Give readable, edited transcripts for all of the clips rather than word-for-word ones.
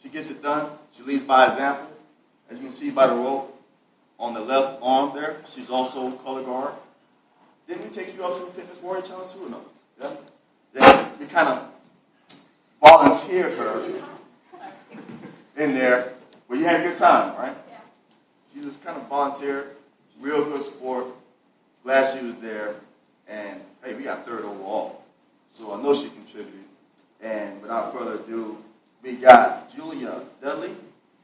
She gets it done. She leads by example. As you can see by the rope on the left arm there, she's also color guard. Didn't we take you up to the Fitness Warrior Challenge too or no? Yeah? Then we kind of volunteered her in there. Well, you had a good time, right? Yeah. She was kind of volunteered, real good sport. Glad she was there. And, hey, we got third overall. So I know she contributed. And without further ado, we got Julia Dudley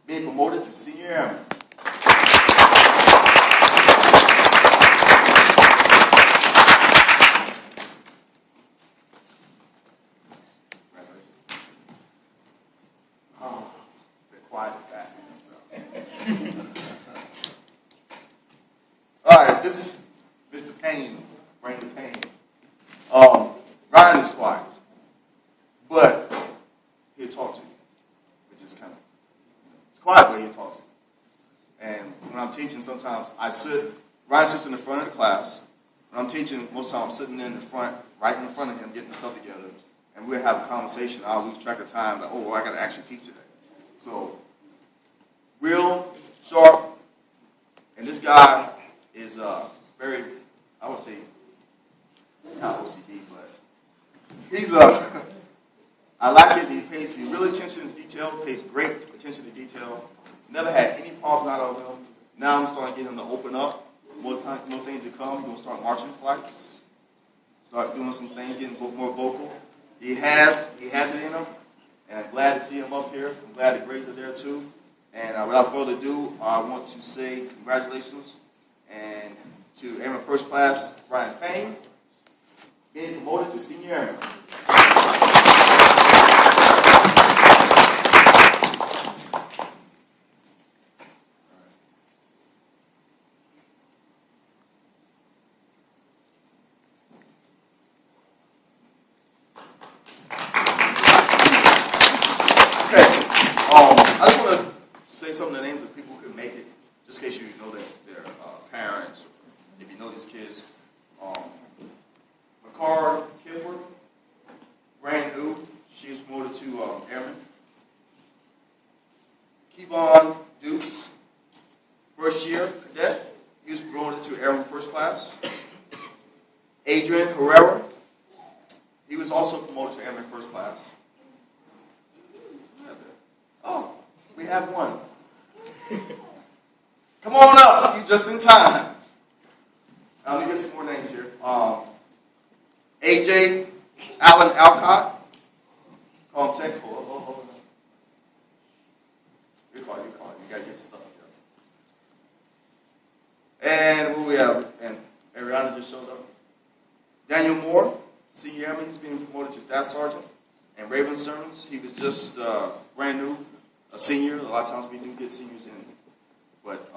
being promoted to senior airman. Oh, the quiet assassin himself. All right, this Mr. Payne, bring the pain. Ryan is quiet, but he'll talk to you, which is kind of, it's quiet, but he'll talk to you. And when I'm teaching, sometimes Ryan sits in the front of the class. When I'm teaching, most of the time I'm sitting in the front, right in front of him, getting the stuff together, and we'll have a conversation. I'll lose track of time, like, oh, I got to actually teach today. So, real sharp, and this guy is very, I would say, not OCD, but he's I like it. He pays real attention to detail, pays great attention to detail. Never had any problems out of him. Now I'm starting to get him to open up. More things to come. He's going to start marching flights, start doing some things, getting more vocal. He has it in him, and I'm glad to see him up here. I'm glad the grades are there too. And without further ado, I want to say congratulations and to Airman First Class Brian Payne, being promoted to senior airman. Okay, I just want to say some of the names of people who could make it, just in case you know their parents, or if you know these kids. McCarr Kidworth, brand new, she was promoted to airman. Kevon Dukes, first year cadet, he was promoted to airman first class. Adrian Herrera, he was also promoted to airman first class. Oh, we have one. Come on up, you just in time. Let me get some more names here. AJ Allen Alcott. Call him text. Hold on. You call it. You got to get your stuff together. And who we have? And Ariana just showed up. Daniel Moore, senior airman. He's being promoted to staff sergeant. And Raven Sermons, he was just brand new, a senior. A lot of times we do get seniors in. But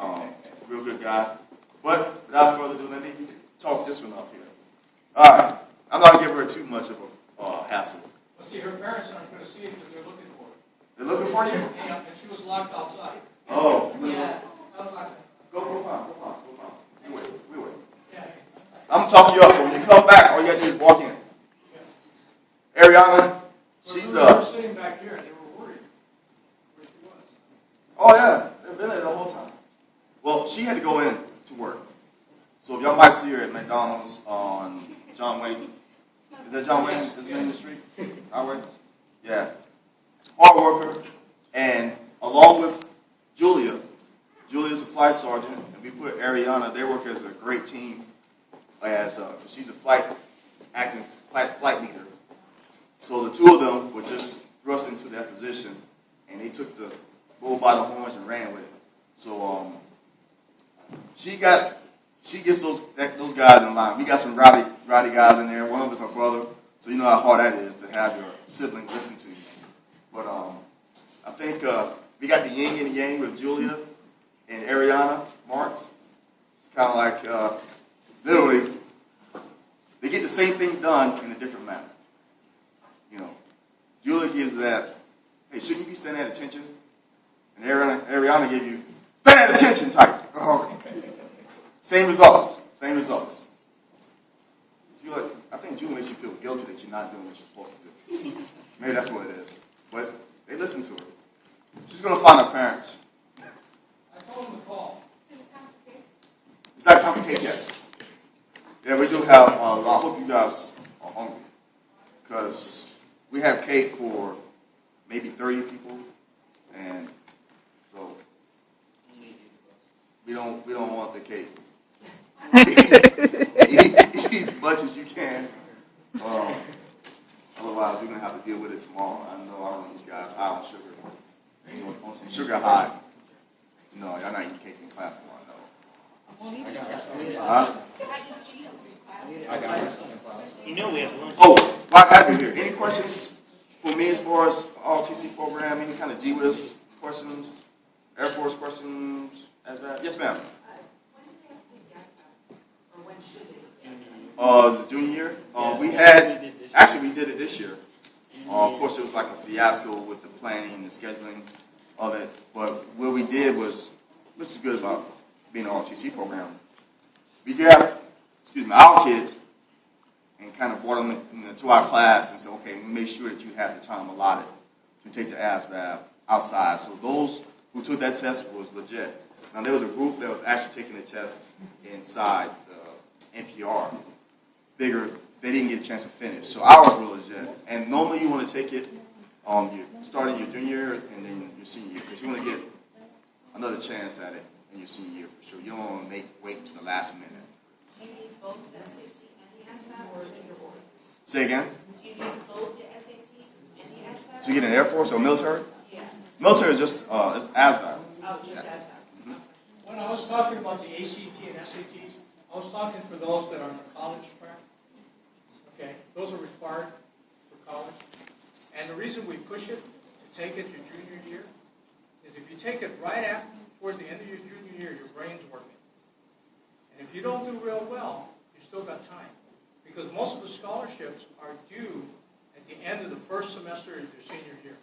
real good guy. But without further ado, let me talk this one up here. All right. I'm not going to give her too much of a hassle. Well, see, her parents aren't going to see it because they're looking for her. They're looking for you? Yeah, and she was locked outside. Oh. Yeah. Go fine. We wait. I'm going to talk to you up, so when you come back, all you got to do is walk in. Yeah. Ariana, she's... They were sitting back here, and they were worried where she was. Oh, yeah. They've been there the whole time. Well, she had to go in to work. So if y'all might see her at McDonald's on John Wayne. Is that John Wayne? Is his name in the street? Highway? Yeah. Hard worker. And along with Julia's a flight sergeant, and we put Ariana, they work as a great team as she's a flight leader. So the two of them were just thrust into that position, and they took the bull by the horns and ran with it. So she gets those guys in line. We got some rowdy guys in there. One of us our brother, so you know how hard that is to have your sibling listen to you. But I think we got the yin and the yang with Julia and Ariana Marks. It's kind of like literally they get the same thing done in a different manner. You know, Julia gives that, hey, shouldn't you be standing at attention? And Ariana gave you stand at attention type. Same results. I think Julia makes you feel guilty that you're not doing what you're supposed to do. Maybe that's what it is. But they listen to her. She's going to find her parents. I told him to call. Is that time for cake yet? Yeah, we do have, I hope you guys are hungry. Because we have cake for maybe 30 people. And so we don't want the cake. Eat as much as you can. Otherwise, we're going to have to deal with it tomorrow. I know all of these guys high on sugar. On some sugar high. No, y'all not eating cake in class tomorrow, no. Huh? I got it. You know we have lunch. Oh, while I have you here, any questions for me as far as ROTC program? Any kind of GWIS questions? Air Force questions? As that? Yes, ma'am. When do they have to take gas back? Or when should they? Is it junior year? We did it this year. Of course, it was like a fiasco with the planning and the scheduling of it. But what we did was, which is good about being an ROTC program, we grabbed, our kids and kind of brought them into our class and said, okay, we make sure that you have the time allotted to take the ASVAB outside. So those who took that test was legit. Now, there was a group that was actually taking the test inside the NPR. Bigger, they didn't get a chance to finish. So ours were legit. And normally you want to take it starting your junior year and then your senior year, because you want to get another chance at it in your senior year for sure. You don't want to wait to the last minute. Do you need both the SAT and the ASVAB, or is it your order? Say again? Do you need both the SAT and the ASVAB? So you get an Air Force or military? Yeah. Military is just it's ASVAB. Oh, just ASVAB. When I was talking about the ACT and SATs, I was talking for those that are on the college track. Okay, those are required for college. And the reason we push it to take it your junior year is if you take it right after, towards the end of your junior year, your brain's working. And if you don't do real well, you still got time. Because most of the scholarships are due at the end of the first semester of your senior year.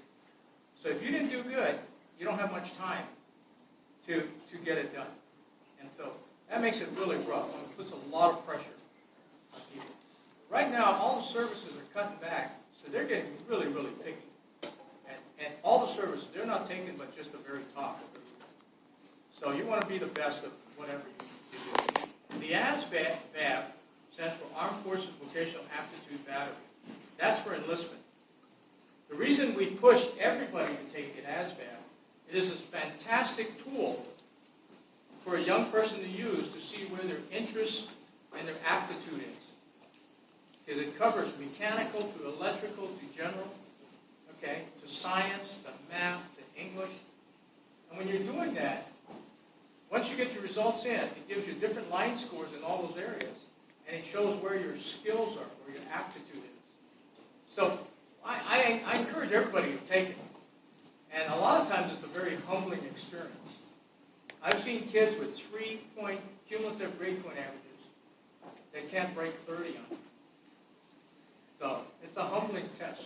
So if you didn't do good, you don't have much time to get it done. And so that makes it really rough. It puts a lot of pressure on people. Right now, all the services are cutting back, so they're getting really, really picky. And all the services, they're not taking but just the very top. So you want to be the best of whatever you do. The ASVAB stands for Armed Forces Vocational Aptitude Battery. That's for enlistment. The reason we push everybody to take an ASVAB, it is a fantastic tool for a young person to use to see where their interest and their aptitude is. Because it covers mechanical to electrical to general, okay, to science, to math, to English. And when you're doing that, once you get your results in, it gives you different line scores in all those areas. And it shows where your skills are, where your aptitude is. So I encourage everybody to take it. And a lot of times it's a very humbling experience. I've seen kids with 3-point cumulative grade point averages that can't break 30 on it. So it's a humbling test.